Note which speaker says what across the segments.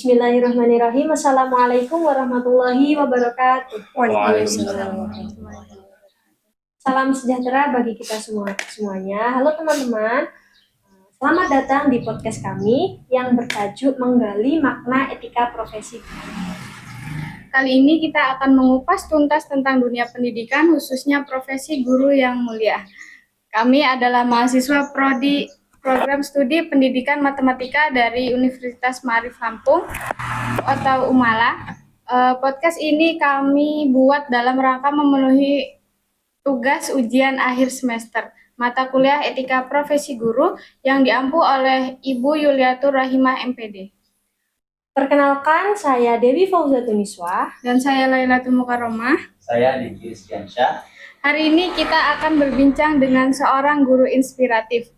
Speaker 1: Bismillahirrahmanirrahim. Assalamualaikum warahmatullahi wabarakatuh.
Speaker 2: Waalaikumsalam.
Speaker 1: Salam sejahtera bagi kita semuanya. Halo teman-teman, selamat datang di podcast kami yang bertajuk Menggali Makna Etika Profesi.
Speaker 3: Kali ini kita akan mengupas tuntas tentang dunia pendidikan, khususnya profesi guru yang mulia. Kami adalah mahasiswa Prodi Program Studi Pendidikan Matematika dari Universitas Ma'arif Lampung atau UMALA. Podcast ini kami buat dalam rangka memenuhi tugas ujian akhir semester mata kuliah Etika Profesi Guru yang diampu oleh Ibu Yuliatur Rahimah MPD.
Speaker 1: Perkenalkan, saya Dewi Fauzatunniswa.
Speaker 3: Dan saya Lailatul Mukarramah.
Speaker 2: Saya Diki Rizkiansyah.
Speaker 3: Hari ini kita akan berbincang dengan seorang guru inspiratif.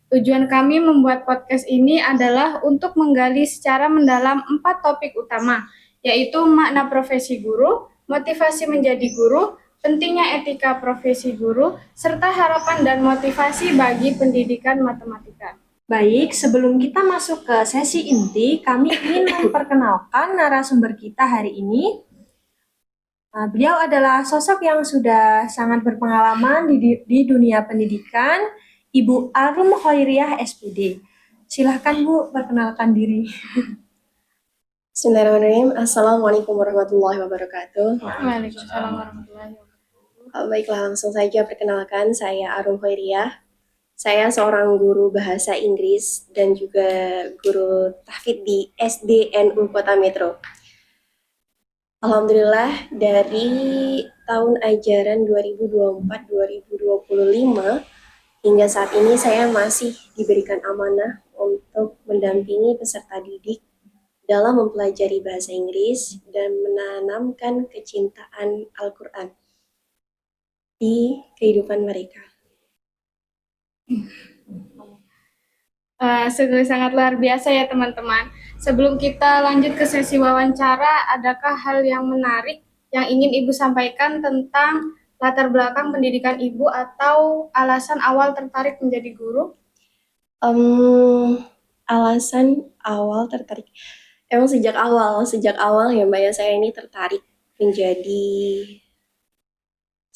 Speaker 3: Tujuan kami membuat podcast ini adalah untuk menggali secara mendalam 4 topik utama, yaitu makna profesi guru, motivasi menjadi guru, pentingnya etika profesi guru, serta harapan dan motivasi bagi pendidikan matematika.
Speaker 1: Baik, sebelum kita masuk ke sesi inti, kami ingin memperkenalkan narasumber kita hari ini. Beliau adalah sosok yang sudah sangat berpengalaman di dunia pendidikan, Ibu Arum Khairiyah SPD. Silahkan Bu, perkenalkan diri.
Speaker 4: Bismillahirrahmanirrahim. Assalamualaikum warahmatullahi wabarakatuh.
Speaker 3: Waalaikumsalam warahmatullahi wabarakatuh.
Speaker 4: Baiklah, langsung saja perkenalkan, saya Arum Khairiyah. Saya seorang guru bahasa Inggris dan juga guru tahfidz di SDNU Kota Metro. Alhamdulillah, dari tahun ajaran 2024-2025 hingga saat ini saya masih diberikan amanah untuk mendampingi peserta didik dalam mempelajari bahasa Inggris dan menanamkan kecintaan Al-Quran di kehidupan mereka.
Speaker 3: Sungguh sangat luar biasa ya teman-teman. Sebelum kita lanjut ke sesi wawancara, adakah hal yang menarik yang ingin Ibu sampaikan tentang latar belakang pendidikan Ibu atau alasan awal tertarik menjadi guru?
Speaker 4: Alasan awal tertarik, emang sejak awal ya Mbak ya, saya ini tertarik menjadi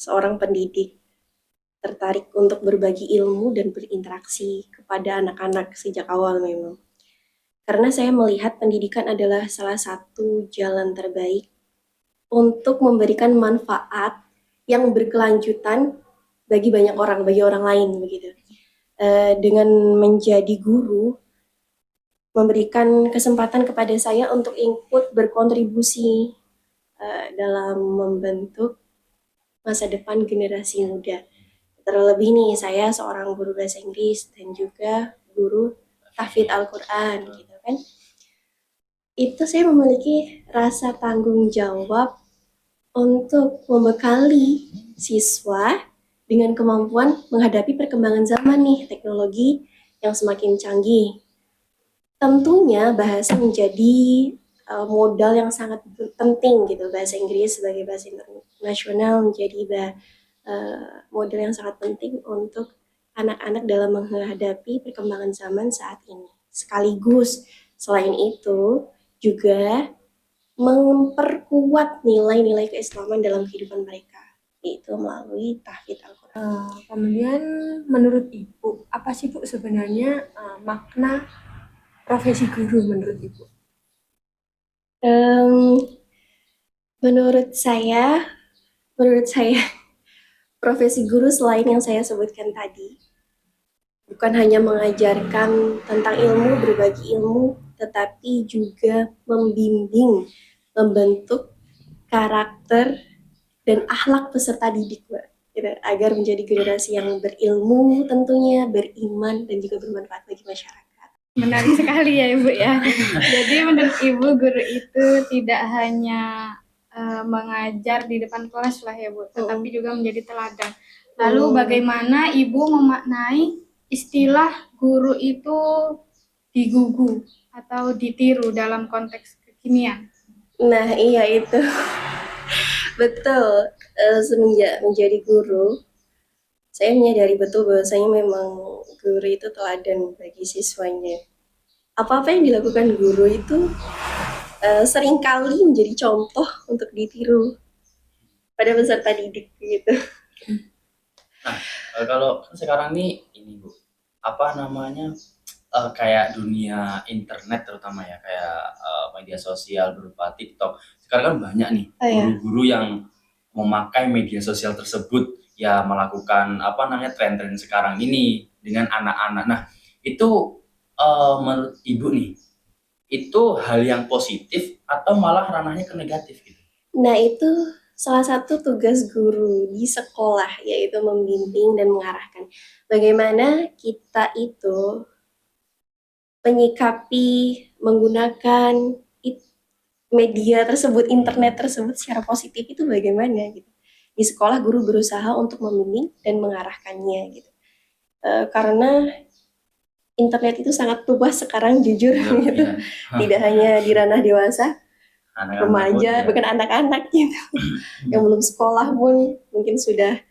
Speaker 4: seorang pendidik, tertarik untuk berbagi ilmu dan berinteraksi kepada anak-anak sejak awal memang. Karena saya melihat pendidikan adalah salah satu jalan terbaik untuk memberikan manfaat yang berkelanjutan bagi banyak orang, bagi orang lain begitu. Dengan menjadi guru, memberikan kesempatan kepada saya untuk input berkontribusi dalam membentuk masa depan generasi muda. Terlebih nih, saya seorang guru bahasa Inggris dan juga guru tahfidz Al-Quran gitu kan. Itu saya memiliki rasa tanggung jawab untuk membekali siswa dengan kemampuan menghadapi perkembangan zaman nih, teknologi yang semakin canggih. Tentunya bahasa menjadi modal yang sangat penting gitu. Bahasa Inggris sebagai bahasa internasional menjadi modal yang sangat penting untuk anak-anak dalam menghadapi perkembangan zaman saat ini. Sekaligus selain itu juga memperkuat nilai-nilai keislaman dalam kehidupan mereka, yaitu melalui tahfidz Al-Quran.
Speaker 1: Kemudian menurut Ibu, apa sih Bu sebenarnya makna profesi guru menurut Ibu?
Speaker 4: Menurut saya profesi guru selain yang saya sebutkan tadi, bukan hanya mengajarkan tentang ilmu, berbagi ilmu, tetapi juga membimbing, membentuk karakter dan akhlak peserta didik, Mbak, gitu, agar menjadi generasi yang berilmu tentunya, beriman, dan juga bermanfaat bagi masyarakat.
Speaker 3: Menarik sekali ya Ibu ya. Jadi menurut Ibu, guru itu tidak hanya mengajar di depan kelas lah ya Bu, tetapi juga menjadi teladan. Lalu bagaimana Ibu memaknai istilah guru itu digugu atau ditiru dalam konteks kekinian?
Speaker 4: Nah iya itu betul. Semenjak menjadi guru, saya menyadari betul bahwasanya memang guru itu teladan bagi siswanya. Apa-apa yang dilakukan guru itu seringkali menjadi contoh untuk ditiru pada peserta didik gitu.
Speaker 2: Nah, kalau kan sekarang nih ini Bu, apa namanya kayak dunia internet terutama ya kayak media sosial berupa TikTok. Sekarang kan banyak nih
Speaker 4: Oh, ya.
Speaker 2: guru-guru yang memakai media sosial tersebut ya melakukan apa namanya tren-tren sekarang ini dengan anak-anak. Nah, itu menurut Ibu nih, itu hal yang positif atau malah ranahnya ke negatif gitu?
Speaker 4: Nah, itu salah satu tugas guru di sekolah, yaitu membimbing dan mengarahkan. Bagaimana kita itu menyikapi, menggunakan media tersebut, internet tersebut secara positif itu bagaimana gitu. Di sekolah guru berusaha untuk membimbing dan mengarahkannya gitu. Karena internet itu sangat luas sekarang jujur
Speaker 2: Iya,
Speaker 4: gitu.
Speaker 2: iya.
Speaker 4: Tidak hanya di ranah dewasa,
Speaker 2: Anak-anak pun
Speaker 4: remaja,
Speaker 2: ya
Speaker 4: bahkan anak-anak gitu. Yang belum sekolah pun mungkin sudah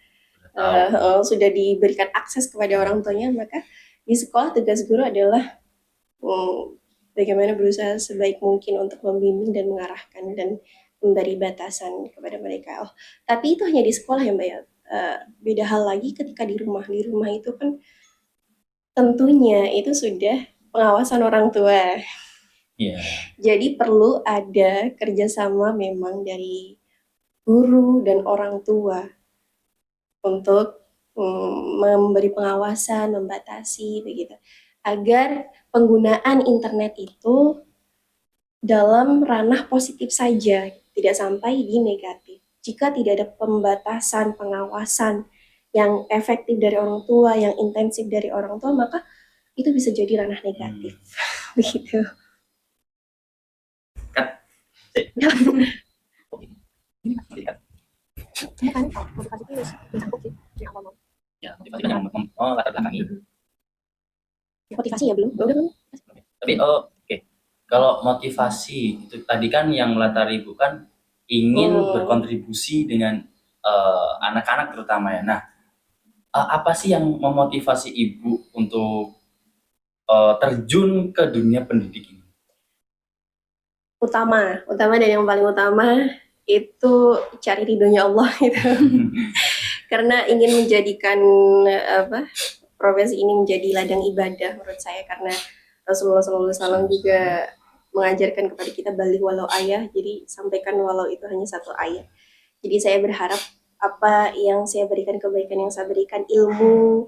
Speaker 2: udah tahu.
Speaker 4: sudah diberikan akses kepada orang tuanya, maka di sekolah tugas guru adalah bagaimana berusaha sebaik mungkin untuk membimbing dan mengarahkan dan memberi batasan kepada mereka. Oh, tapi itu hanya di sekolah ya Mbak ya. Beda hal lagi ketika di rumah. Di rumah itu kan tentunya itu sudah pengawasan orang tua.
Speaker 2: Iya.
Speaker 4: Jadi perlu ada kerjasama memang dari guru dan orang tua untuk memberi pengawasan, membatasi begitu, agar penggunaan internet itu dalam ranah positif saja, tidak sampai di negatif. Jika tidak ada pembatasan, pengawasan yang efektif dari orang tua, yang intensif dari orang tua, maka itu bisa jadi ranah negatif. Begitu.
Speaker 1: Saya kan kalau motivasi itu mencangkup sih di awal mau.
Speaker 2: Ya, motivasi kan yang latar belakangi.
Speaker 4: Motivasi ya belum? Belum.
Speaker 2: Tapi oke. Kalau motivasi itu tadi kan yang latar Ibu kan ingin berkontribusi dengan anak-anak terutama ya. Nah, apa sih yang memotivasi Ibu untuk terjun ke dunia pendidik ini?
Speaker 4: Utama dan yang paling utama itu cari ridhonya Allah gitu. Karena ingin menjadikan profesi ini menjadi ladang ibadah menurut saya, karena Rasulullah SAW juga mengajarkan kepada kita balik walau ayah, jadi sampaikan walau itu hanya satu ayat. Jadi saya berharap apa yang saya berikan, kebaikan yang saya berikan, ilmu,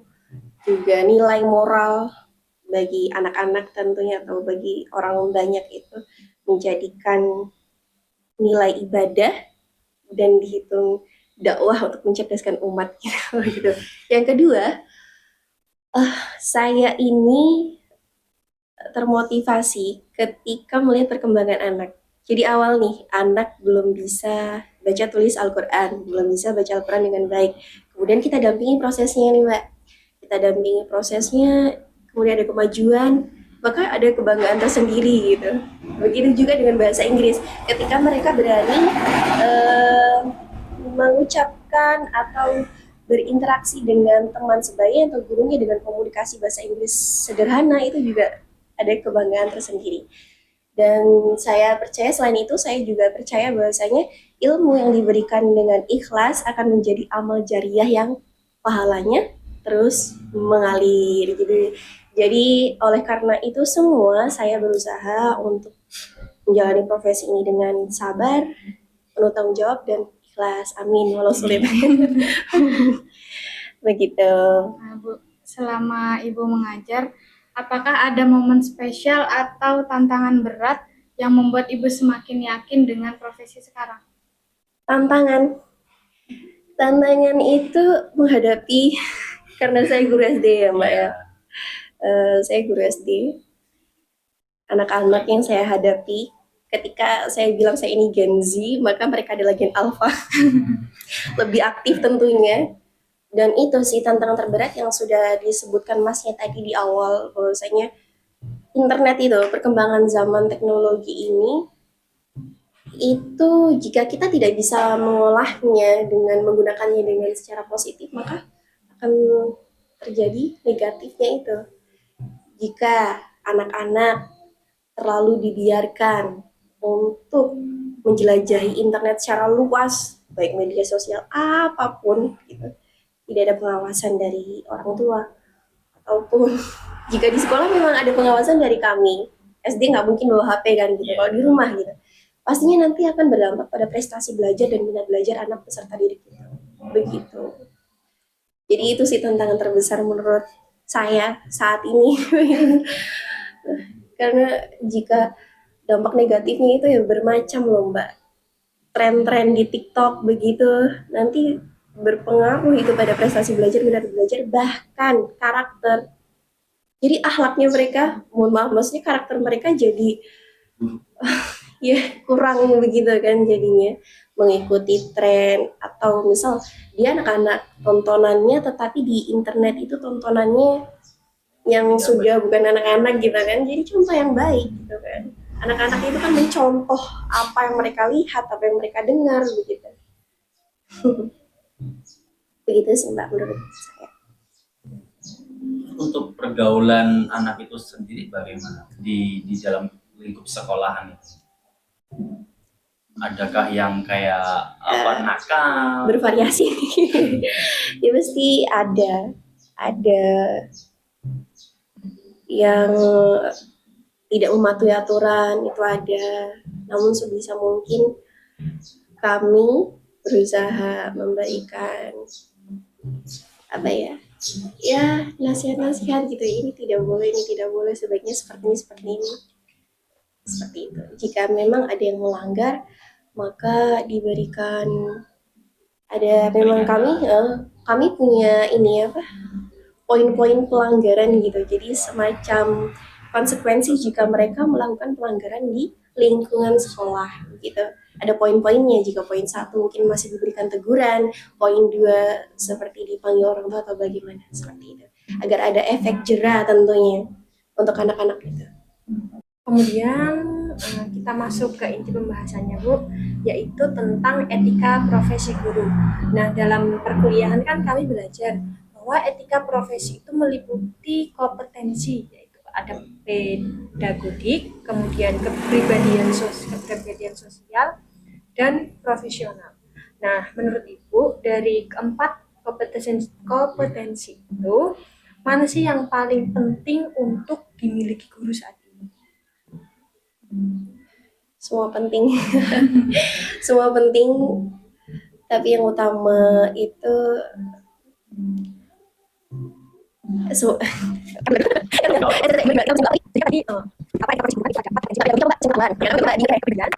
Speaker 4: juga nilai moral bagi anak-anak tentunya atau bagi orang banyak itu menjadikan nilai ibadah dan dihitung dakwah untuk mencerdaskan umat gitu. Yang kedua, saya ini termotivasi ketika melihat perkembangan anak. Jadi awal nih, anak belum bisa baca tulis Al-Quran, belum bisa baca Al-Quran dengan baik. Kemudian kita dampingi prosesnya nih Mbak. Kita dampingi prosesnya, kemudian ada kemajuan, maka ada kebanggaan tersendiri gitu. Begitu juga dengan bahasa Inggris. Ketika mereka berani mengucapkan atau berinteraksi dengan teman sebaya atau gurunya dengan komunikasi bahasa Inggris sederhana, itu juga ada kebanggaan tersendiri. Dan saya percaya selain itu, saya juga percaya bahwasanya ilmu yang diberikan dengan ikhlas akan menjadi amal jariah yang pahalanya terus mengalir. Jadi oleh karena itu semua saya berusaha untuk menjalani profesi ini dengan sabar, penuh tanggung jawab dan ikhlas. Amin walau sulit. Begitu.
Speaker 3: Nah, Bu, selama Ibu mengajar, apakah ada momen spesial atau tantangan berat yang membuat Ibu semakin yakin dengan profesi sekarang?
Speaker 4: Tantangan itu menghadapi, karena saya guru SD ya Mbak ya. Saya guru SD. Anak-anak yang saya hadapi, ketika saya bilang saya ini Gen Z, maka mereka adalah Gen Alpha. Lebih aktif tentunya. Dan itu sih tantangan terberat yang sudah disebutkan Masnya tadi di awal, bahwasanya internet itu, perkembangan zaman teknologi ini, itu jika kita tidak bisa mengolahnya dengan menggunakannya dengan secara positif, maka akan terjadi negatifnya itu. Jika anak-anak terlalu dibiarkan untuk menjelajahi internet secara luas, baik media sosial apapun gitu. Tidak ada pengawasan dari orang tua, ataupun jika di sekolah memang ada pengawasan dari kami. SD nggak mungkin bawa HP kan gitu, kalau di rumah gitu. Pastinya nanti akan berdampak pada prestasi belajar dan minat belajar anak peserta didik kita. Begitu. Jadi itu sih tantangan terbesar menurut saya saat ini. Karena jika dampak negatifnya itu ya bermacam loh Mbak. Tren-tren di TikTok begitu nanti berpengaruh itu pada prestasi belajar, minat belajar, bahkan karakter. Jadi akhlaknya mereka, mohon maaf, maksudnya karakter mereka jadi ya kurang begitu kan jadinya, mengikuti tren, atau misal dia anak-anak tontonannya tetapi di internet itu tontonannya yang sudah bukan anak-anak gitu kan, jadi contoh yang baik gitu kan. Anak-anak itu kan mencontoh apa yang mereka lihat, apa yang mereka dengar begitu. Begitu sih Mbak menurut saya.
Speaker 2: Untuk pergaulan anak itu sendiri bagaimana di dalam lingkup sekolahan itu? Adakah yang kayak nakal?
Speaker 4: Bervariasi. Ya pasti ada yang tidak mematuhi aturan, itu ada. Namun sebisa mungkin kami berusaha memberikan apa ya nasihat-nasihat gitu, ini tidak boleh, sebaiknya seperti ini, seperti itu. Jika memang ada yang melanggar, maka diberikan, ada memang kami punya ini poin-poin pelanggaran gitu, jadi semacam konsekuensi jika mereka melakukan pelanggaran di lingkungan sekolah gitu. Ada poin-poinnya, jika poin 1 mungkin masih diberikan teguran, poin 2 seperti dipanggil orang tua atau bagaimana, seperti itu, agar ada efek jera tentunya untuk anak-anak itu.
Speaker 1: Kemudian kita masuk ke inti pembahasannya Bu, yaitu tentang etika profesi guru. Nah, dalam perkuliahan kan kami belajar bahwa etika profesi itu meliputi kompetensi, yaitu ada pedagodik, kemudian kepribadian sosial, dan profesional. Nah, menurut Ibu, dari keempat kompetensi itu, mana sih yang paling penting untuk dimiliki guru saat ini?
Speaker 4: Semua penting. Semua penting, tapi yang utama itu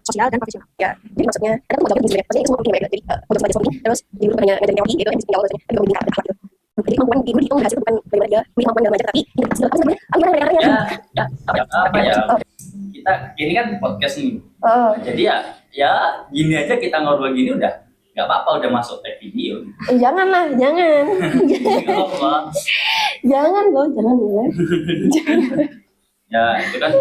Speaker 1: Sosial dan profesional.
Speaker 4: ya, jadi maksudnya ada tanggung jawab maksudnya itu semua penting ya, jadi untuk sebagai suami terus di guru banyak ngajarin teori gitu, yang penting awal maksudnya tapi penting akhlak gitu. Jadi kemampuan di guru itu menghasilkan bukan bagaimana dia punya kemampuan dalam belajar, tapi skill apa sebenarnya gimana
Speaker 2: Kita ini kan podcast nih.
Speaker 4: oh
Speaker 2: Jadi ya gini aja kita ngobrol gini udah nggak apa-apa, udah masuk tag video.
Speaker 4: janganlah jangan
Speaker 2: Nggak apa-apa.
Speaker 4: jangan loh jangan
Speaker 2: Ya itu kan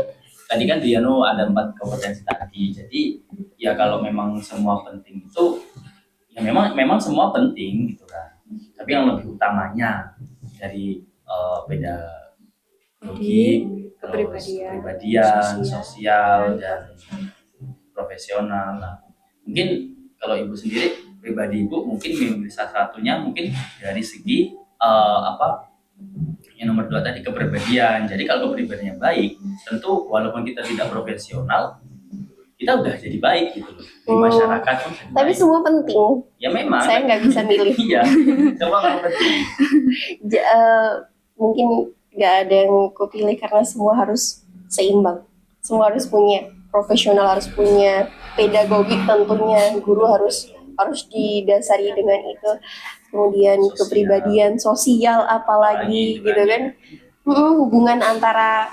Speaker 2: tadi kan Diano ada 4 kompetensi tadi. Jadi ya kalau memang semua penting itu ya memang semua penting gitu kan. Tapi yang lebih utamanya dari pedagogi, kepribadian, sosial dan profesional. Nah, mungkin kalau Ibu sendiri pribadi Ibu mungkin memilih salah satunya mungkin dari segi yang nomor 2 tadi, kepribadian. Jadi kalau kepribadiannya baik, tentu walaupun kita tidak profesional, kita udah jadi baik gitu loh di masyarakat pun jadi
Speaker 4: tapi
Speaker 2: baik.
Speaker 4: semua penting,
Speaker 2: Ya memang
Speaker 4: saya nggak bisa milih.
Speaker 2: iya, semua kalau penting.
Speaker 4: Mungkin nggak ada yang kupilih karena semua harus seimbang, semua harus punya, profesional harus punya, pedagogik tentunya guru harus didasari dengan itu, kemudian
Speaker 2: Sosial.
Speaker 4: kepribadian sosial apalagi gitu kan. Hubungan antara,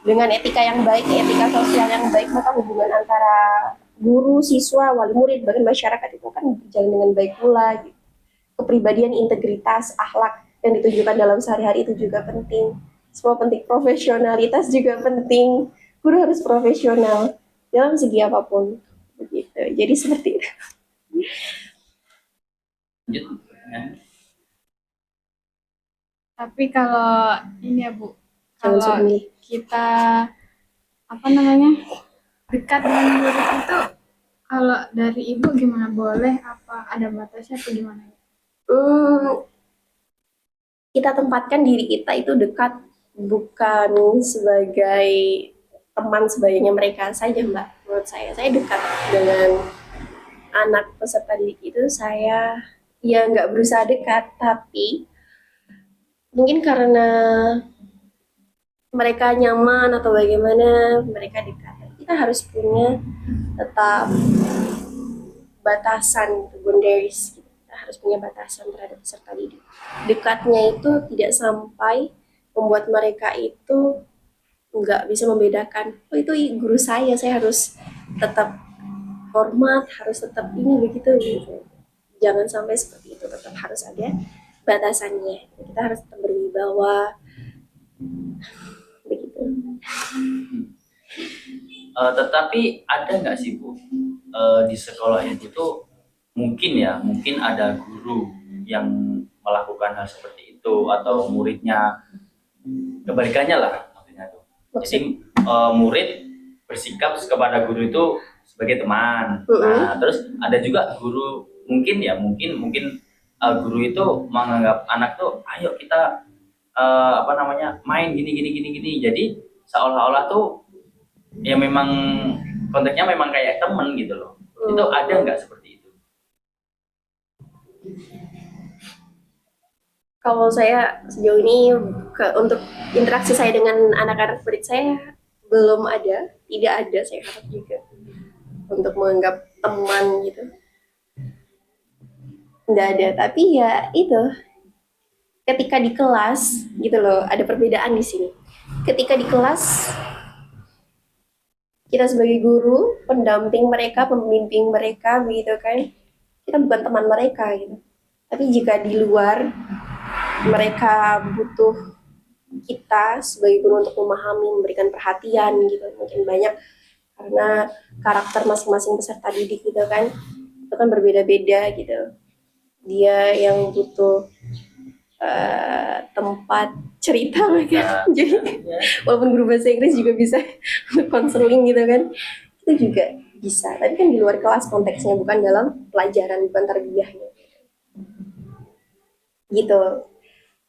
Speaker 4: dengan etika yang baik, etika sosial yang baik, maka hubungan antara guru, siswa, wali murid, bahkan masyarakat itu kan berjalan dengan baik pula gitu. Kepribadian, integritas, akhlak yang ditunjukkan dalam sehari-hari itu juga penting. Semua penting, profesionalitas juga penting. Guru harus profesional dalam segi apapun begitu. Jadi seperti itu.
Speaker 2: Lanjut, ya.
Speaker 3: Tapi kalau ini ya Bu,
Speaker 4: Jangan
Speaker 3: kalau
Speaker 4: suruh milih.
Speaker 3: kita apa namanya dekat dengan murid itu, kalau dari ibu gimana, boleh apa ada batasnya atau gimana?
Speaker 4: Hmm, kita tempatkan diri kita itu dekat bukan sebagai teman sebayanya mereka saja, Mbak. Menurut saya dekat dengan anak peserta didik itu saya ya nggak berusaha dekat, tapi mungkin karena mereka nyaman atau bagaimana mereka dekat. Kita harus punya tetap batasan, boundaries. Kita harus punya batasan terhadap peserta didik. Dekatnya itu tidak sampai membuat mereka itu nggak bisa membedakan. Oh itu guru saya harus tetap hormat, harus tetap ini begitu gitu. Jangan sampai seperti itu, tetap harus ada batasannya. Kita harus tetap berwibawa begitu.
Speaker 2: Tetapi ada nggak sih Bu, di sekolah itu tuh mungkin ada guru yang melakukan hal seperti itu atau muridnya kebalikannya lah maksudnya tuh. Jadi murid bersikap kepada guru itu sebagai teman. Nah, terus ada juga guru mungkin guru itu menganggap anak tuh ayo kita main gini. Jadi seolah-olah tuh ya memang konteksnya memang kayak temen gitu loh. Itu ada nggak seperti itu?
Speaker 4: Kalau saya sejauh ini untuk interaksi saya dengan anak-anak murid saya belum ada, tidak ada saya harap juga untuk menganggap teman gitu. Nggak ada, tapi ya itu ketika di kelas gitu loh, ada perbedaan di sini. Ketika di kelas kita sebagai guru, pendamping mereka, pembimbing mereka begitu kan, kita bukan teman mereka gitu. Tapi jika di luar mereka butuh kita sebagai guru untuk memahami, memberikan perhatian gitu, mungkin banyak karena karakter masing-masing peserta didik gitu kan, itu kan berbeda-beda gitu. Dia yang butuh tempat cerita kan, jadi walaupun guru bahasa Inggris juga bisa untuk konseling gitu kan, itu juga bisa. Tapi kan di luar kelas konteksnya, bukan dalam pelajaran, bukan tarbiyahnya gitu.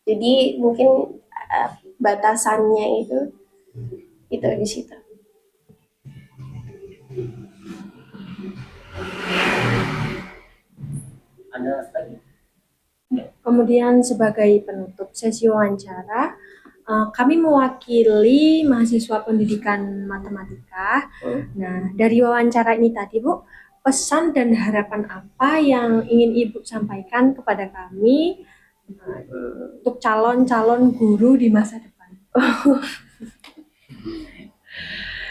Speaker 4: Jadi mungkin batasannya itu di situ.
Speaker 2: Ada tadi?
Speaker 1: Kemudian sebagai penutup sesi wawancara, kami mewakili mahasiswa pendidikan matematika. Nah, dari wawancara ini tadi, Bu, pesan dan harapan apa yang ingin Ibu sampaikan kepada kami untuk calon-calon guru di masa depan?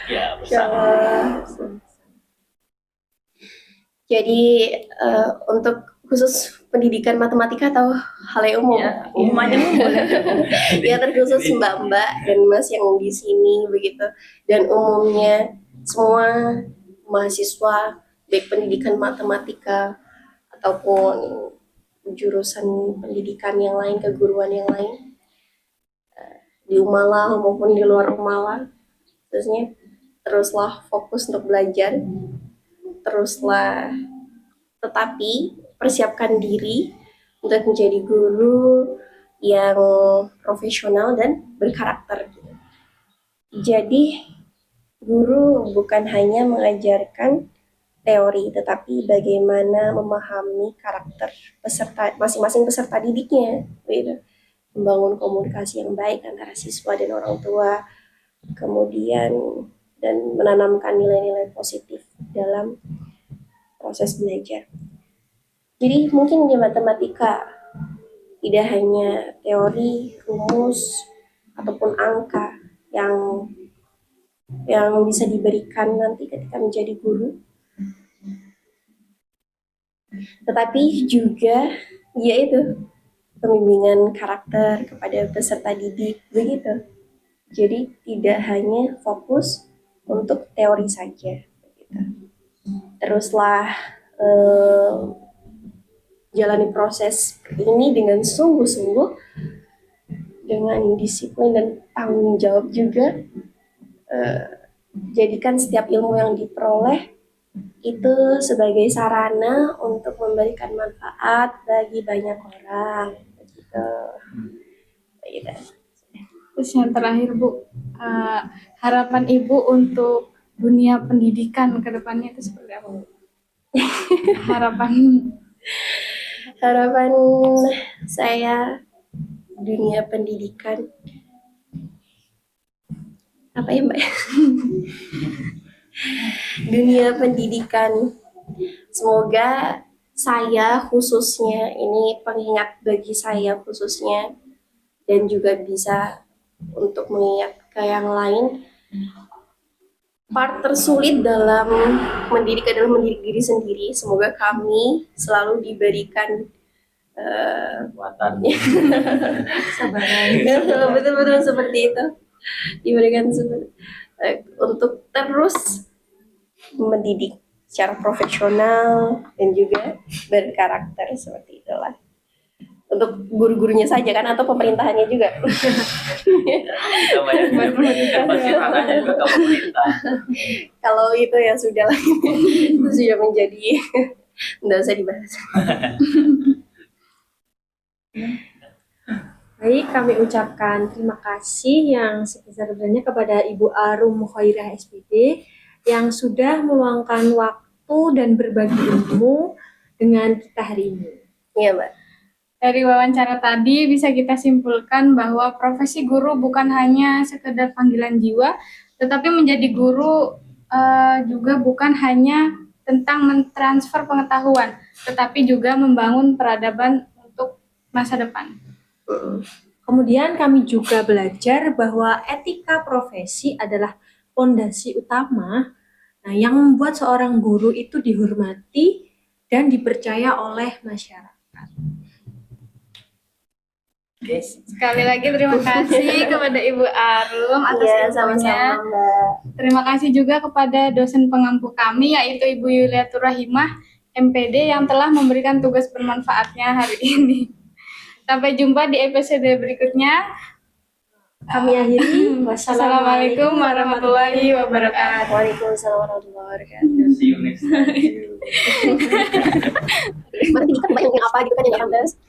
Speaker 2: Ya, pesan.
Speaker 4: Jadi untuk khusus pendidikan matematika atau hal yang umum?
Speaker 2: Ya, umum aja boleh.
Speaker 4: Ya terkhusus mbak-mbak dan mas yang di sini begitu, dan umumnya semua mahasiswa baik pendidikan matematika ataupun jurusan pendidikan yang lain, keguruan yang lain, di Umala maupun di luar Umala, terusnya teruslah fokus untuk belajar, teruslah tetapi persiapkan diri untuk menjadi guru yang profesional dan berkarakter. Jadi guru bukan hanya mengajarkan teori, tetapi bagaimana memahami karakter peserta, masing-masing peserta didiknya, gitu. Membangun komunikasi yang baik antara siswa dan orang tua, kemudian dan menanamkan nilai-nilai positif dalam proses belajar. Jadi mungkin di matematika tidak hanya teori, rumus, ataupun angka yang bisa diberikan nanti ketika menjadi guru, tetapi juga yaitu pembimbingan karakter kepada peserta didik begitu. Jadi tidak hanya fokus untuk teori saja. Begitu. Teruslah jalani proses ini dengan sungguh-sungguh, dengan disiplin dan tanggung jawab juga, jadikan setiap ilmu yang diperoleh itu sebagai sarana untuk memberikan manfaat bagi banyak orang. Begitu. Begitu.
Speaker 3: Terus yang terakhir Bu, harapan Ibu untuk dunia pendidikan ke depannya itu seperti apa Bu? Harapan
Speaker 4: Harapan saya dunia pendidikan apa ya Mbak? Dunia pendidikan, semoga saya khususnya, ini pengingat bagi saya khususnya, dan juga bisa untuk mengingat ke yang lain, part tersulit dalam mendidik adalah mendidik diri sendiri. Semoga kami selalu diberikan
Speaker 2: Kekuatan.
Speaker 1: Sabaran.
Speaker 4: betul-betul seperti itu, diberikan untuk terus mendidik secara profesional dan juga berkarakter, seperti itulah. Untuk guru-gurunya saja kan, atau pemerintahannya juga.
Speaker 2: Kita banyak kan pasti tangannya juga ke pemerintah.
Speaker 4: Kalau itu ya sudah lah, itu sudah menjadi nggak usah dibahas.
Speaker 1: Baik, kami ucapkan terima kasih yang sebesar-besarnya kepada Ibu Arum Khairah SPD yang sudah meluangkan waktu dan berbagi ilmu dengan kita hari ini.
Speaker 4: Iya Mbak.
Speaker 3: dari wawancara tadi bisa kita simpulkan bahwa profesi guru bukan hanya sekedar panggilan jiwa, tetapi menjadi guru juga bukan hanya tentang mentransfer pengetahuan, tetapi juga membangun peradaban untuk masa depan.
Speaker 1: Kemudian kami juga belajar bahwa etika profesi adalah fondasi utama yang membuat seorang guru itu dihormati dan dipercaya oleh masyarakat.
Speaker 3: Sekali lagi terima kasih kepada Ibu Arum atas
Speaker 4: Iya,
Speaker 3: ilmunya.
Speaker 4: sama-sama Mbak.
Speaker 3: Terima kasih juga kepada dosen pengampu kami yaitu Ibu Yuliatur Rahimah, MPD yang telah memberikan tugas bermanfaatnya hari ini. Sampai jumpa di episode berikutnya.
Speaker 1: Kami akhiri.
Speaker 3: Wassalamualaikum warahmatullahi wabarakatuh.
Speaker 4: Waalaikumsalam warahmatullahi wabarakatuh.
Speaker 2: See you next time.
Speaker 4: Berarti kan banyak yang apa gitu kan yang nggak pantas.